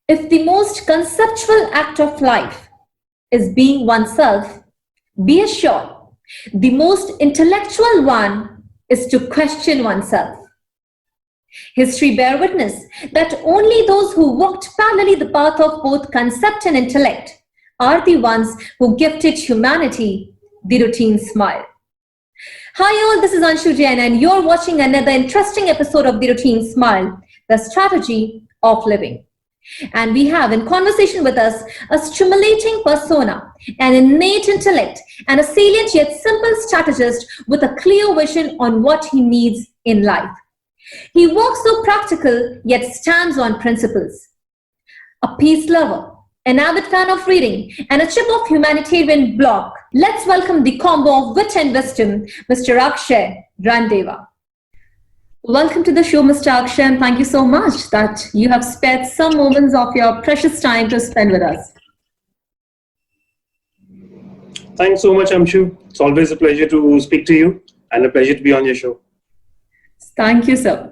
If the most conceptual act of life is being oneself, be assured the most intellectual one is to question oneself. History bear witness that only those who walked parallelly the path of both concept and intellect are the ones who gifted humanity the routine smile. Hi all, this is Anshu Jain and you're watching another interesting episode of the Routine Smile, the strategy of living. And we have in conversation with us a stimulating persona, an innate intellect, and a salient yet simple strategist with a clear vision on what he needs in life. He walks so practical yet stands on principles. A peace lover, an avid fan of reading, and a chip of humanitarian block. Let's welcome the combo of wit and wisdom, Mr. Akshay Randeva. Welcome to the show, Mr. Akshay, and thank you so much that you have spared some moments of your precious time to spend with us. Thanks so much, Anshu. It's always a pleasure to speak to you and a pleasure to be on your show. Thank you, sir.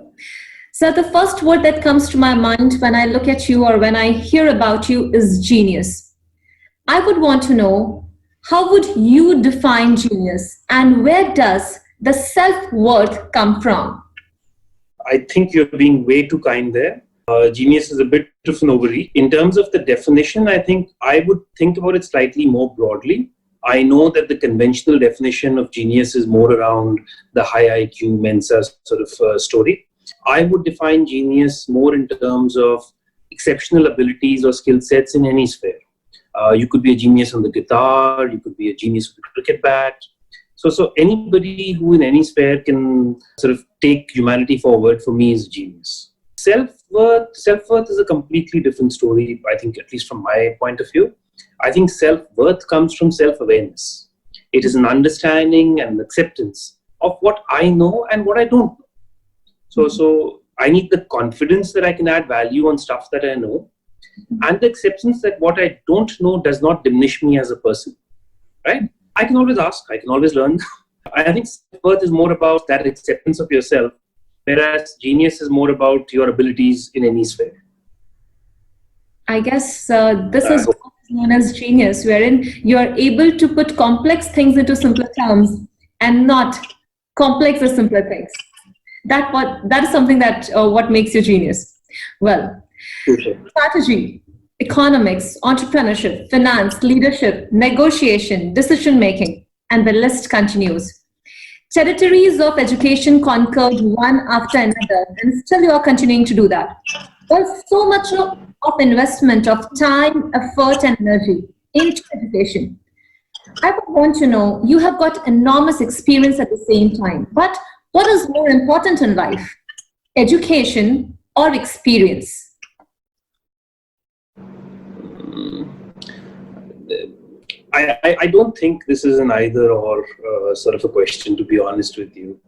So the first word that comes to my mind when I look at you or when I hear about you is genius. I would want to know, how would you define genius and where does the self-worth come from? I think you're being way too kind there. Genius is a bit of an overreach. In terms of the definition, I think I would think about it slightly more broadly. I know that the conventional definition of genius is more around the high IQ Mensa sort of story. I would define genius more in terms of exceptional abilities or skill sets in any sphere. You could be a genius on the guitar, you could be a genius with a cricket bat. So anybody who in any sphere can sort of take humanity forward, for me, is genius. Self-worth is a completely different story, I think, at least from my point of view. I think self-worth comes from self-awareness. It is an understanding and acceptance of what I know and what I don't know. So I need the confidence that I can add value on stuff that I know, and the acceptance that what I don't know does not diminish me as a person, right? I can always ask, I can always learn. I think self-worth is more about that acceptance of yourself, whereas genius is more about your abilities in any sphere. I guess this is what is known as genius, wherein you are able to put complex things into simpler terms and not complex or simpler things. That is something that what makes you genius. Well, strategy, economics, entrepreneurship, finance, leadership, negotiation, decision making, and the list continues. Territories of education conquered one after another, and still you are continuing to do that. There's so much of investment of time, effort, and energy into education. I would want to know, you have got enormous experience at the same time, but what is more important in life, education or experience? I don't think this is an either or sort of a question, to be honest with you.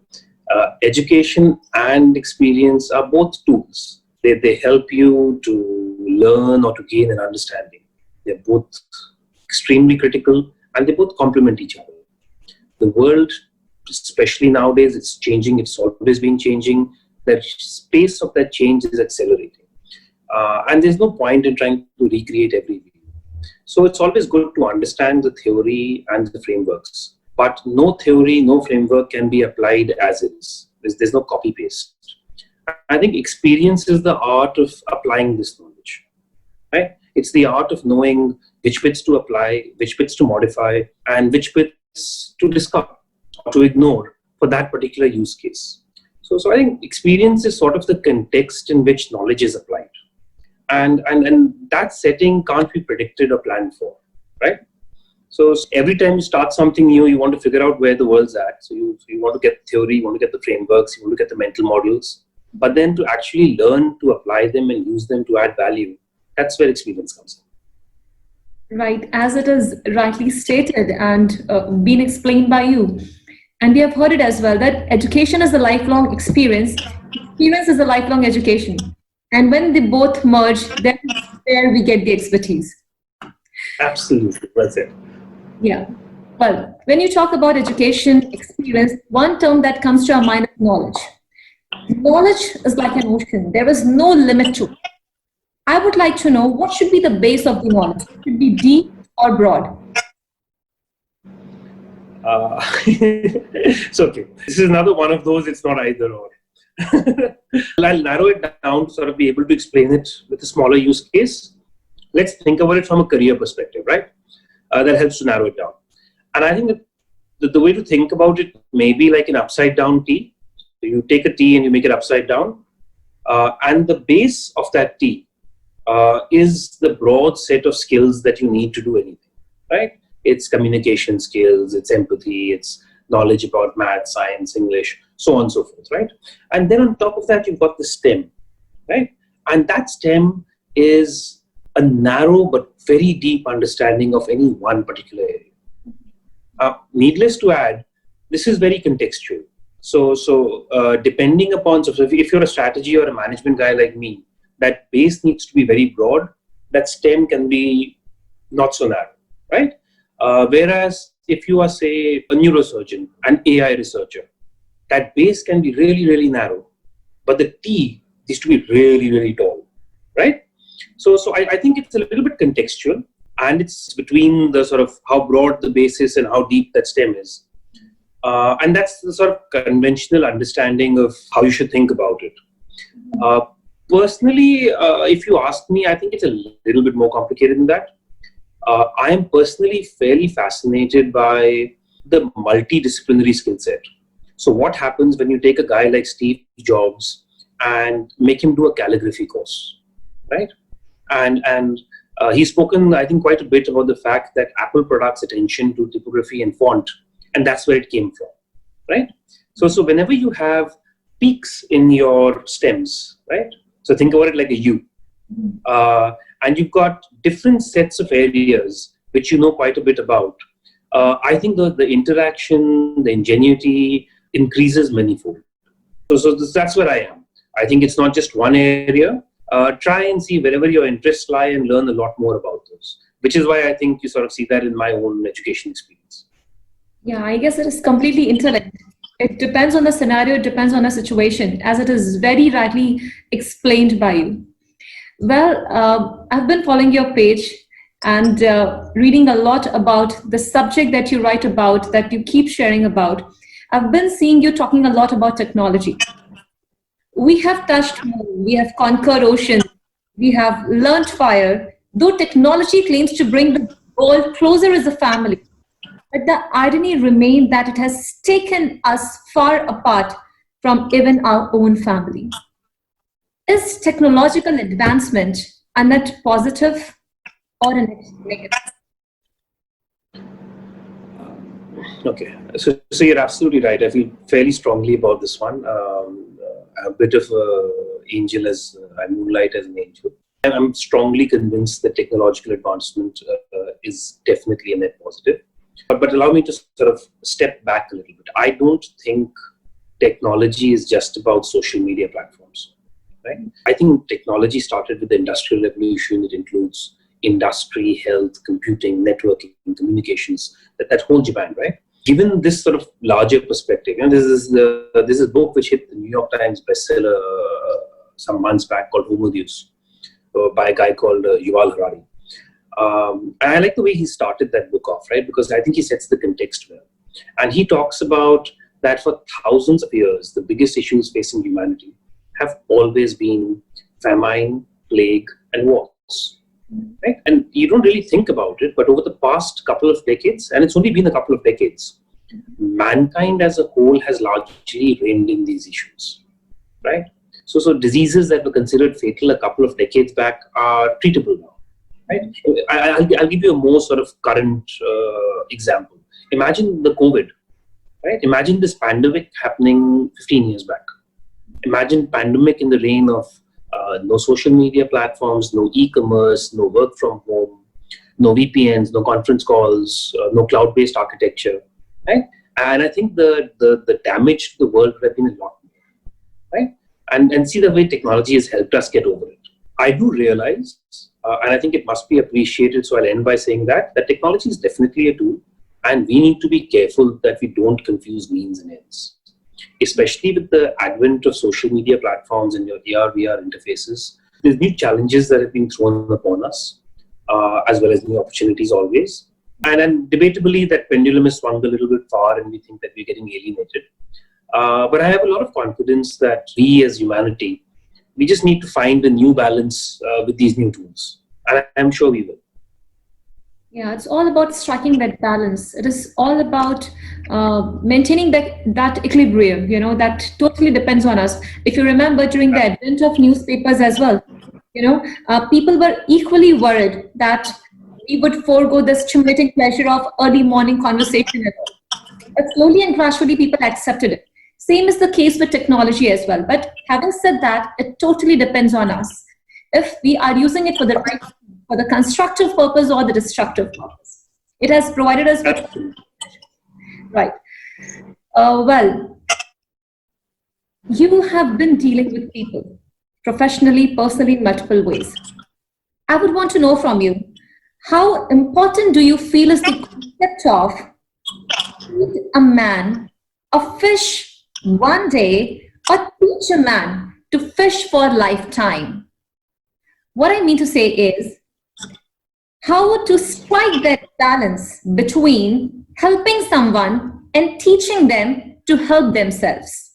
Education and experience are both tools. They help you to learn or to gain an understanding. They're both extremely critical and they both complement each other. The world, especially nowadays, it's changing. It's always been changing. The pace of that change is accelerating. And there's no point in trying to recreate every view. So it's always good to understand the theory and the frameworks. But no theory, no framework can be applied as is. There's no copy-paste. I think experience is the art of applying this knowledge. Right? It's the art of knowing which bits to apply, which bits to modify, and which bits to discard or to ignore for that particular use case. So I think experience is sort of the context in which knowledge is applied. And that setting can't be predicted or planned for, right? So every time you start something new, you want to figure out where the world's at. So you want to get theory, you want to get the frameworks, you want to get the mental models. But then to actually learn to apply them and use them to add value, that's where experience comes in. Right, as it is rightly stated and been explained by you. And we have heard it as well, that education is a lifelong experience. Experience is a lifelong education. And when they both merge, then there we get the expertise. Absolutely, that's it. Yeah. Well, when you talk about education, experience, one term that comes to our mind is knowledge. Knowledge is like an ocean. There is no limit to it. I would like to know what should be the base of the knowledge. Should it be deep or broad? So, okay, this is another one of those, it's not either or. I'll narrow it down to sort of be able to explain it with a smaller use case. Let's think about it from a career perspective, right? That helps to narrow it down. And I think that the way to think about it may be like an upside down T. So you take a T and you make it upside down. And the base of that T is the broad set of skills that you need to do anything, right? It's communication skills, it's empathy, it's knowledge about math, science, English, so on and so forth, right? And then on top of that, you've got the STEM, right? And that STEM is a narrow but very deep understanding of any one particular area. Needless to add, this is very contextual. So depending upon, so if you're a strategy or a management guy like me, that base needs to be very broad. That STEM can be not so narrow, right? Whereas if you are, say, a neurosurgeon, an AI researcher, that base can be really, really narrow, but the T needs to be really, really tall, right? So I think it's a little bit contextual, and it's between the sort of how broad the base is and how deep that STEM is. And that's the sort of conventional understanding of how you should think about it. Personally, if you ask me, I think it's a little bit more complicated than that. I am personally fairly fascinated by the multidisciplinary skill set. So what happens when you take a guy like Steve Jobs and make him do a calligraphy course, right? And he's spoken, I think, quite a bit about the fact that Apple products attention to typography and font, and that's where it came from, right? So whenever you have peaks in your stems, right? So think about it like a U. And you've got different sets of areas which you know quite a bit about. I think the interaction, the ingenuity increases manifold. So that's where I am. I think it's not just one area. Try and see wherever your interests lie and learn a lot more about those, which is why I think you sort of see that in my own education experience. Yeah, I guess it is completely interlinked. It depends on the scenario, it depends on the situation, as it is very rightly explained by you. Well, I've been following your page and reading a lot about the subject that you write about, that you keep sharing about. I've been seeing you talking a lot about technology. We have touched moon, we have conquered oceans, we have learnt fire, though technology claims to bring the world closer as a family. But the irony remains that it has taken us far apart from even our own family. Is technological advancement a net positive or a net negative? Okay, so you're absolutely right. I feel fairly strongly about this one. I'm a bit of an angel I moonlight as an angel. And I'm strongly convinced that technological advancement is definitely a net positive. But allow me to sort of step back a little bit. I don't think technology is just about social media platforms. Right? I think technology started with the Industrial Revolution. It includes industry, health, computing, networking, communications, that whole shebang, right? Given this sort of larger perspective, this is a book which hit the New York Times bestseller some months back called Homo Deus by a guy called Yuval Harari. And I like the way he started that book off, right? Because I think he sets the context well. And he talks about that for thousands of years, the biggest issues facing humanity have always been famine, plague, and wars. Right? And you don't really think about it, but over the past couple of decades, and it's only been a couple of decades, mankind as a whole has largely reigned in these issues. Right? So diseases that were considered fatal a couple of decades back are treatable now. Right? I'll give you a more sort of current example. Imagine the COVID. Right? Imagine this pandemic happening 15 years back. Imagine pandemic in the reign of no social media platforms, no e-commerce, no work from home, no VPNs, no conference calls, no cloud-based architecture, right? And I think the damage to the world would have been a lot more, right? And see the way technology has helped us get over it. I do realize, and I think it must be appreciated, so I'll end by saying that technology is definitely a tool, and we need to be careful that we don't confuse means and ends. Especially with the advent of social media platforms and your AR, VR interfaces, There's new challenges that have been thrown upon us, as well as new opportunities always. And debatably, that pendulum has swung a little bit far, and we think that we're getting alienated. But I have a lot of confidence that we as humanity, we just need to find a new balance with these new tools. And I'm sure we will. Yeah, it's all about striking that balance. It is all about maintaining that equilibrium, that totally depends on us. If you remember during the advent of newspapers as well, people were equally worried that we would forego the stimulating pleasure of early morning conversation at all. But slowly and gradually people accepted it. Same is the case with technology as well. But having said that, it totally depends on us. If we are using it for the constructive purpose or the destructive purpose. It has provided us with... Right. Well, you have been dealing with people professionally, personally, in multiple ways. I would want to know from you, how important do you feel is the concept of feed a man a fish one day or teach a man to fish for a lifetime? What I mean to say is, how to strike that balance between helping someone and teaching them to help themselves?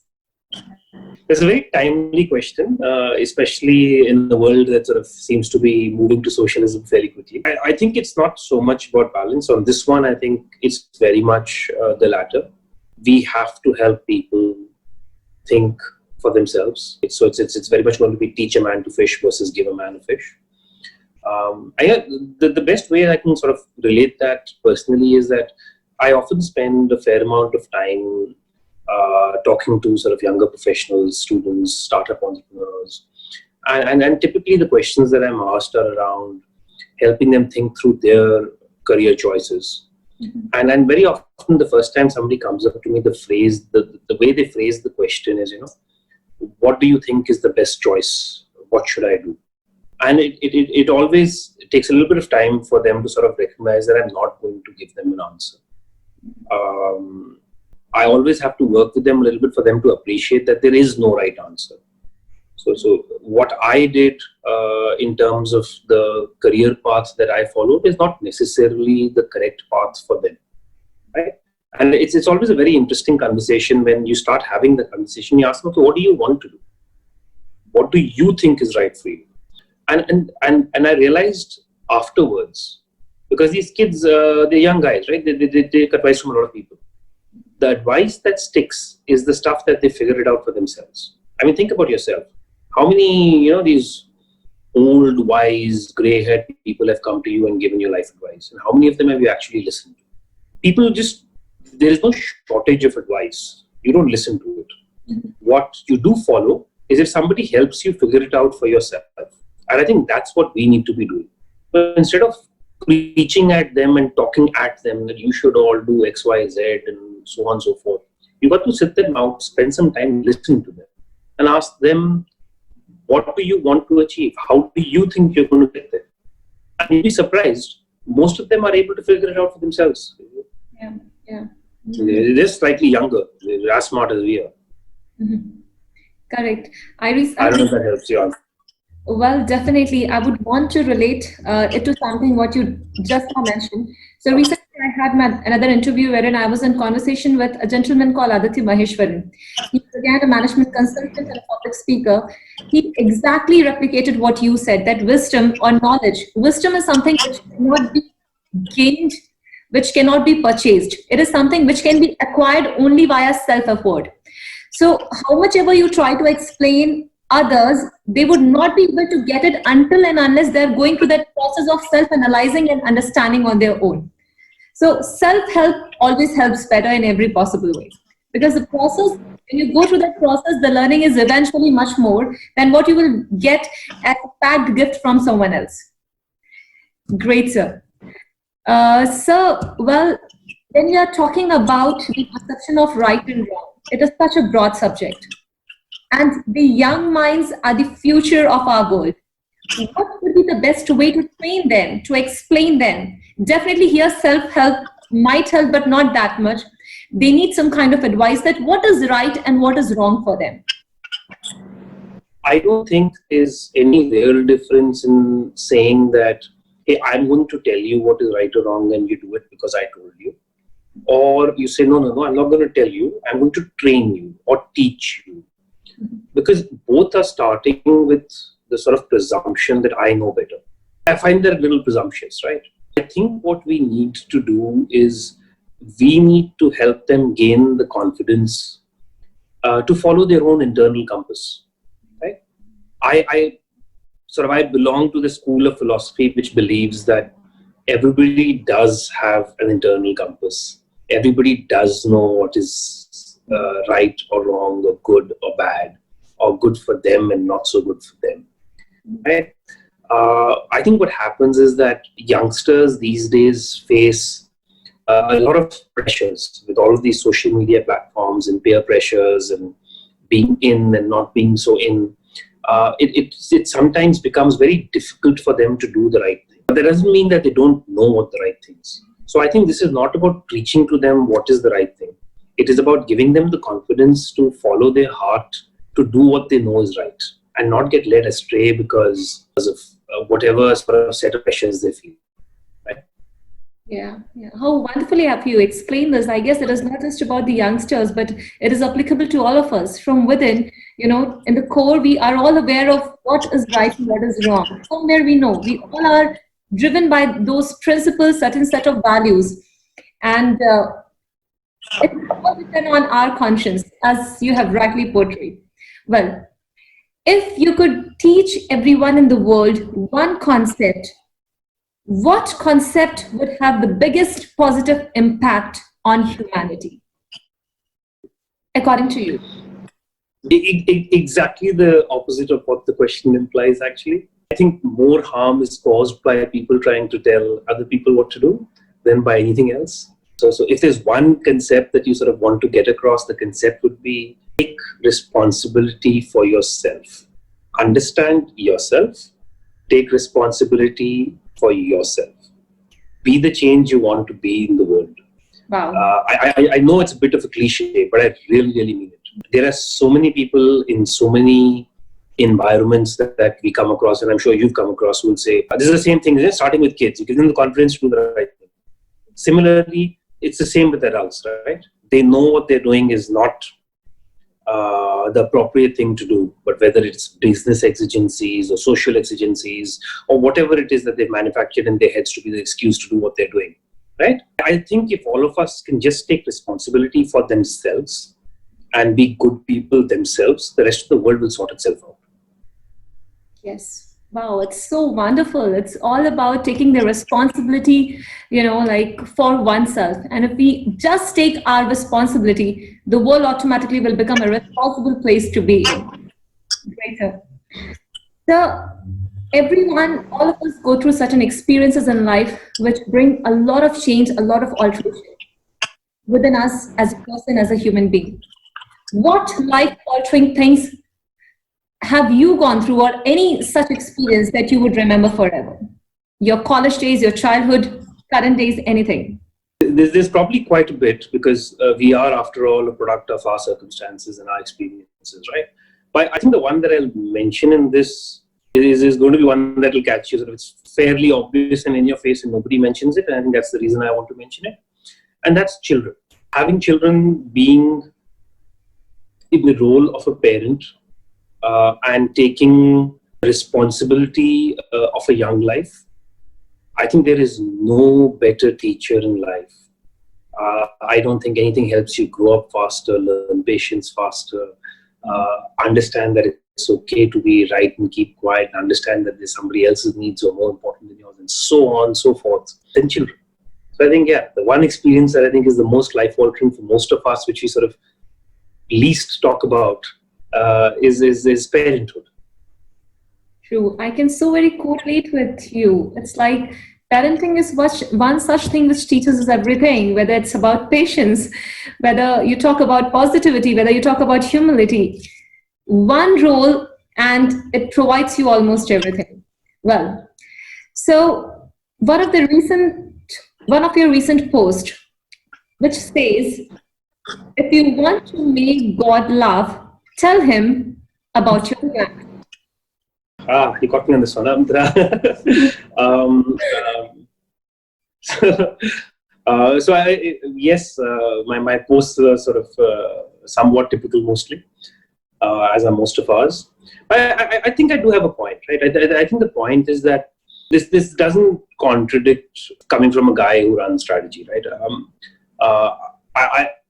It's a very timely question, especially in the world that sort of seems to be moving to socialism fairly quickly. I think it's not so much about balance. On this one, I think it's very much the latter. We have to help people think for themselves. It's very much going to be teach a man to fish versus give a man a fish. The best way I can sort of relate that personally is that I often spend a fair amount of time talking to sort of younger professionals, students, startup entrepreneurs. And typically the questions that I'm asked are around helping them think through their career choices. Mm-hmm. And very often the first time somebody comes up to me, the way they phrase the question is, what do you think is the best choice? What should I do? And it always takes a little bit of time for them to sort of recognize that I'm not going to give them an answer. I always have to work with them a little bit for them to appreciate that there is no right answer. So what I did in terms of the career path that I followed is not necessarily the correct path for them, right? And it's always a very interesting conversation when you start having the conversation. You ask them, so what do you want to do? What do you think is right for you? And I realized afterwards, because these kids, they're young guys, right? They take advice from a lot of people. The advice that sticks is the stuff that they figure it out for themselves. I mean, think about yourself. How many, these old, wise, gray-haired people have come to you and given you life advice? And how many of them have you actually listened to? People there is no shortage of advice. You don't listen to it. Mm-hmm. What you do follow is if somebody helps you figure it out for yourself. And I think that's what we need to be doing. But instead of preaching at them and talking at them that you should all do X, Y, Z and so on and so forth, you got to sit them out, spend some time listening to them and ask them, what do you want to achieve? How do you think you're going to get there? And you'll be surprised. Most of them are able to figure it out for themselves. Yeah. Mm-hmm. They're slightly younger. They're as smart as we are. Mm-hmm. Correct. I don't know if that helps you out. Well, definitely. I would want to relate it to something what you just now mentioned. So recently I had another interview wherein I was in conversation with a gentleman called Aditya Maheshwaran. He was again a management consultant and a public speaker. He exactly replicated what you said, that wisdom or knowledge. Wisdom is something which cannot be gained, which cannot be purchased. It is something which can be acquired only via self-effort. So how much ever you try to explain others, they would not be able to get it until and unless they're going through that process of self-analyzing and understanding on their own. So self-help always helps better in every possible way. Because the process, when you go through that process, the learning is eventually much more than what you will get as a packed gift from someone else. Great, sir. Sir, well, when we are talking about the perception of right and wrong, it is such a broad subject. And the young minds are the future of our world. What would be the best way to train them, to explain them? Definitely here self-help might help, but not that much. They need some kind of advice that what is right and what is wrong for them. I don't think there's any real difference in saying that, hey, I'm going to tell you what is right or wrong and you do it because I told you. Or you say, no, no, no, I'm not going to tell you. I'm going to train you or teach you. Because both are starting with the sort of presumption that I know better. I find that a little presumptuous, right? I think what we need to do is we need to help them gain the confidence to follow their own internal compass, right? I belong to the school of philosophy which believes that everybody does have an internal compass. Everybody does know what is right or wrong or good or bad or good for them and not so good for them, right? I think what happens is that youngsters these days face a lot of pressures with all of these social media platforms and peer pressures and being in and not being so in. It sometimes becomes very difficult for them to do the right thing. But that doesn't mean that they don't know what the right thing is. So I think this is not about preaching to them what is the right thing. It is about giving them the confidence to follow their heart, to do what they know is right, and not get led astray because of whatever sort of set of pressures they feel. Right? Yeah, yeah. How wonderfully have you explained this? I guess it is not just about the youngsters, but it is applicable to all of us. From within, in the core, we are all aware of what is right and what is wrong. Somewhere we know. We all are driven by those principles, certain set of values. And it all depends on our conscience, as you have rightly portrayed. Well, if you could teach everyone in the world one concept, what concept would have the biggest positive impact on humanity, according to you? Exactly the opposite of what the question implies, actually. I think more harm is caused by people trying to tell other people what to do than by anything else. So if there's one concept that you sort of want to get across, the concept would be take responsibility for yourself. Understand yourself. Take responsibility for yourself. Be the change you want to be in the world. Wow. I know it's a bit of a cliche, but I really, really mean it. There are so many people in so many environments that we come across, and I'm sure you've come across, who will say, this is the same thing, starting with kids. You give them the confidence to do the right thing. Similarly, it's the same with adults, right? They know what they're doing is not the appropriate thing to do, but whether it's business exigencies or social exigencies or whatever it is that they've manufactured in their heads to be the excuse to do what they're doing, right? I think if all of us can just take responsibility for themselves and be good people themselves, the rest of the world will sort itself out. Yes. Wow, it's so wonderful. It's all about taking the responsibility, for oneself. And if we just take our responsibility, the world automatically will become a responsible place to be in. Greater. So, everyone, all of us go through certain experiences in life which bring a lot of change, a lot of alteration within us as a person, as a human being. What life-altering things have you gone through, or any such experience that you would remember forever? Your college days, your childhood, current days, anything? There's probably quite a bit because we are, after all, a product of our circumstances and our experiences, right? But I think the one that I'll mention in this is going to be one that will catch you. So it's fairly obvious and in your face and nobody mentions it. And I think that's the reason I want to mention it. And that's children. Having children, being in the role of a parent, and taking responsibility of a young life. I think there is no better teacher in life. I don't think anything helps you grow up faster, learn patience faster, understand that it's okay to be right and keep quiet, and understand that there's somebody else's needs are more important than yours, and so on and so forth, than children. So I think, the one experience that I think is the most life-altering for most of us, which we sort of least talk about, is parenthood. True. I can so very correlate with you. It's like parenting is one such thing which teaches us everything, whether it's about patience, whether you talk about positivity, whether you talk about humility. One role and it provides you almost everything. Well, so one of your recent posts, which says, if you want to make God laugh, tell him about your plan. You caught me on this one. So my posts are sort of somewhat typical mostly, as are most of ours. I think I do have a point, right? I think the point is that this doesn't contradict coming from a guy who runs strategy, right?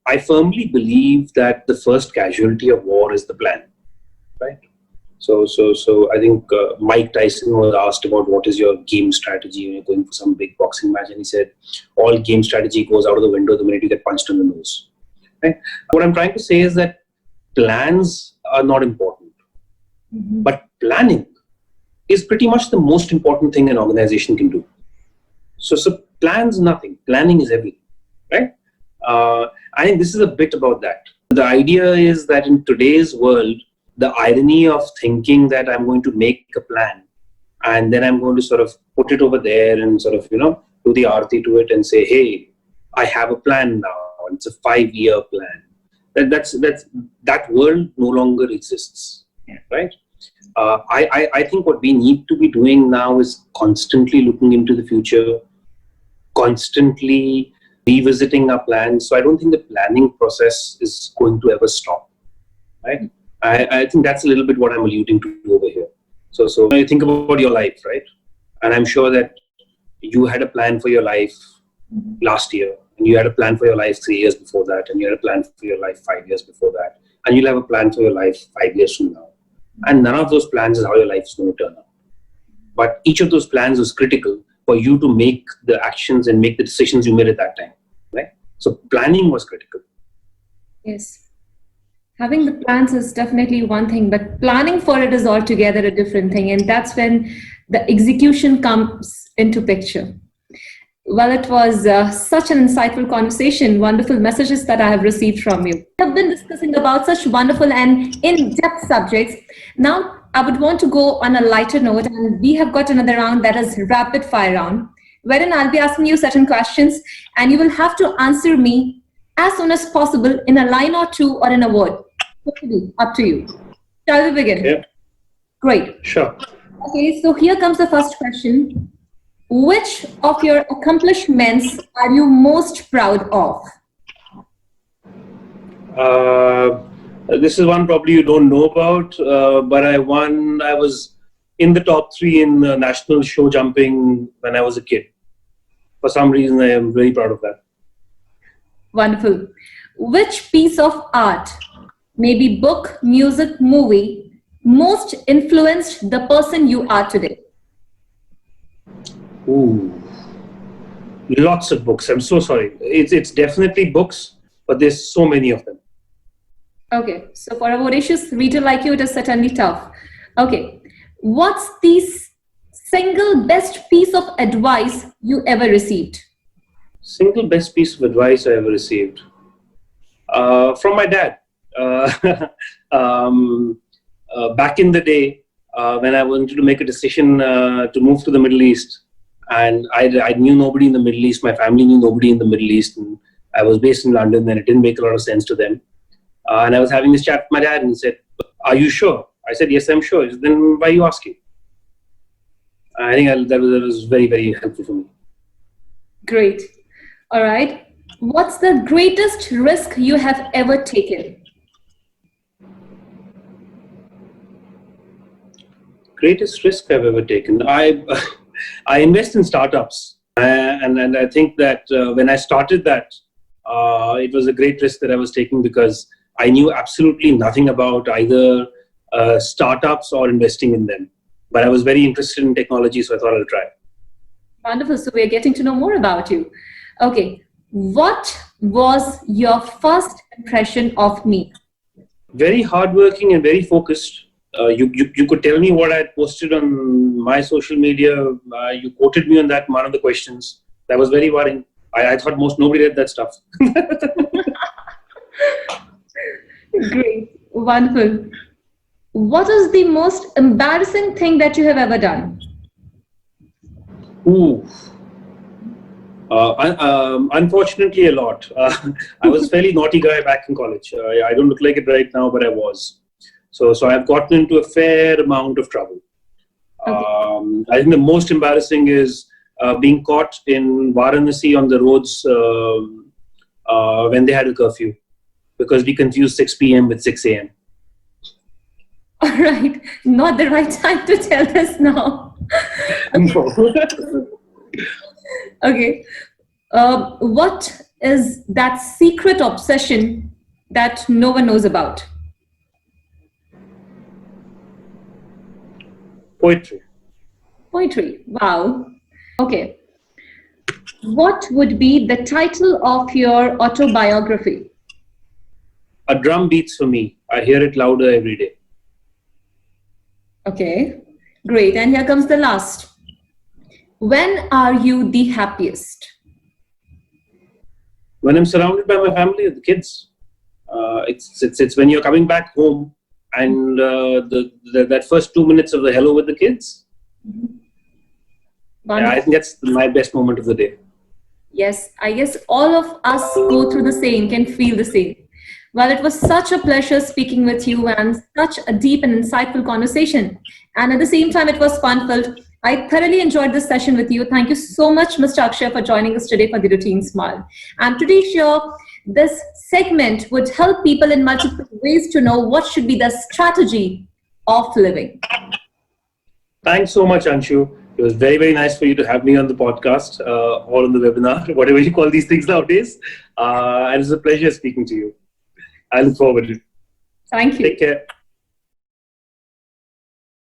I firmly believe that the first casualty of war is the plan, right? So I think Mike Tyson was asked about what is your game strategy when you're going for some big boxing match, and he said all game strategy goes out of the window the minute you get punched in the nose. Right? What I'm trying to say is that plans are not important, but planning is pretty much the most important thing an organization can do. So plans nothing, planning is everything, right? I think this is a bit about that. The idea is that in today's world, the irony of thinking that I'm going to make a plan and then I'm going to sort of put it over there and sort of, do the arti to it and say, hey, I have a plan now. It's a 5-year plan. That world no longer exists, right? I think what we need to be doing now is constantly looking into the future, constantly revisiting our plans. So I don't think the planning process is going to ever stop, right? I think that's a little bit what I'm alluding to over here. So when you think about your life, right? And I'm sure that you had a plan for your life last year, and you had a plan for your life 3 years before that, and you had a plan for your life 5 years before that, and you'll have a plan for your life 5 years from now. And none of those plans is how your life is going to turn out. But each of those plans was critical for you to make the actions and make the decisions you made at that time, right? So planning was critical. Yes. Having the plans is definitely one thing, but planning for it is altogether a different thing. And that's when the execution comes into picture. Well, it was such an insightful conversation, wonderful messages that I have received from you. We have been discussing about such wonderful and in-depth subjects. Now, I would want to go on a lighter note, and we have got another round that is rapid fire round, wherein I'll be asking you certain questions, and you will have to answer me as soon as possible in a line or two or in a word. Up to you. Shall we begin? Yeah. Great. Sure. Okay, so here comes the first question. Which of your accomplishments are you most proud of? This is one probably you don't know about, but I was in the top 3 in national show jumping when I was a kid. For some reason, I am very proud of that. Wonderful. Which piece of art, maybe book, music, movie, most influenced the person you are today? Ooh, lots of books. I'm so sorry. It's definitely books, but there's so many of them. Okay, so for a voracious reader like you, it is certainly tough. Okay, what's the single best piece of advice you ever received? Single best piece of advice I ever received from my dad. Back in the day, when I wanted to make a decision to move to the Middle East, and I knew nobody in the Middle East, my family knew nobody in the Middle East, and I was based in London, and it didn't make a lot of sense to them. And I was having this chat with my dad, and he said, "Are you sure?" I said, "Yes, I'm sure." He said, "Then why are you asking?" I think that was very, very helpful for me. Great. All right. What's the greatest risk you have ever taken? Greatest risk I've ever taken. I invest in startups, and I think that when I started that, it was a great risk that I was taking because I knew absolutely nothing about either startups or investing in them. But I was very interested in technology, so I thought I'll try. Wonderful. So we're getting to know more about you. Okay. What was your first impression of me? Very hardworking and very focused. You could tell me what I had posted on my social media. You quoted me on that one of the questions. That was very worrying. I thought nobody read that stuff. Great. Wonderful. What is the most embarrassing thing that you have ever done? Ooh. Unfortunately, a lot. I was a fairly naughty guy back in college. I don't look like it right now, but I was. So I've gotten into a fair amount of trouble. I think the most embarrassing is being caught in Varanasi on the roads when they had a curfew, because we confused 6 p.m. with 6 a.m. All right, not the right time to tell this now. Okay. What is that secret obsession that no one knows about? Poetry. Poetry. Wow. Okay. What would be the title of your autobiography? A drum beats for me. I hear it louder every day. Okay. Great. And here comes the last. When are you the happiest? When I'm surrounded by my family, the kids. It's when you're coming back home and that first 2 minutes of the hello with the kids. Yeah, I think that's my best moment of the day. Yes, I guess all of us go through the same, can feel the same. Well, it was such a pleasure speaking with you and such a deep and insightful conversation. And at the same time, it was fun-filled. I thoroughly enjoyed this session with you. Thank you so much, Mr. Akshay, for joining us today for the Routine Smile. I'm pretty sure this segment would help people in multiple ways to know what should be the strategy of living. Thanks so much, Anshu. It was very, very nice for you to have me on the podcast or on the webinar, whatever you call these things nowadays. And it was a pleasure speaking to you. I look forward to it. Thank you. Take care.